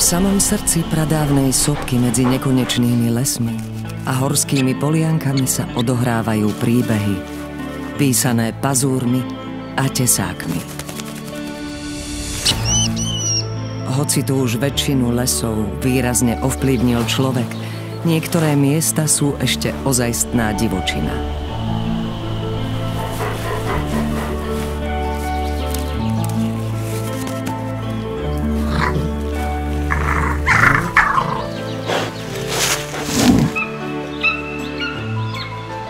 samom srdci pradávnej sopky medzi nekonečnými lesmi a horskými poliankami sa odohrávajú príbehy, písané pazúrmi a tesákmi. Hoci tu už väčšinu lesov výrazne ovplyvnil človek, niektoré miesta sú ešte ozajstná divočina.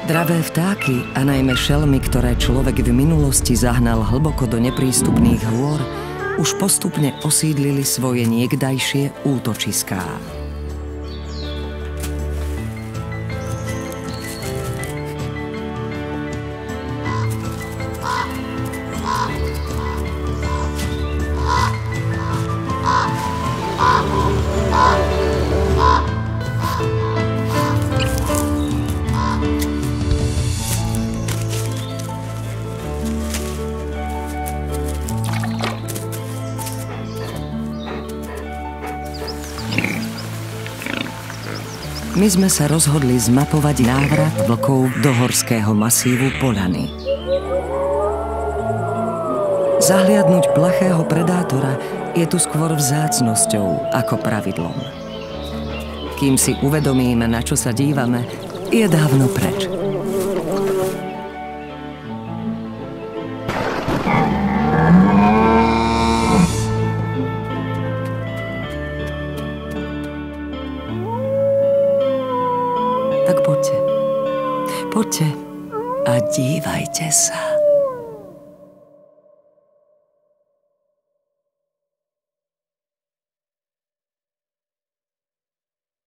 Dravé vtáky a najmä šelmy, ktoré človek v minulosti zahnal hlboko do neprístupných hôr, už postupne osídlili svoje niekdajšie útočiská. My sme sa rozhodli zmapovať návrat vlkov do horského masívu Poľany. Zahliadnuť plachého predátora je tu skôr vzácnosťou ako pravidlom. Kým si uvedomíme, na čo sa dívame, je dávno preč. Tak poďte a dívajte sa.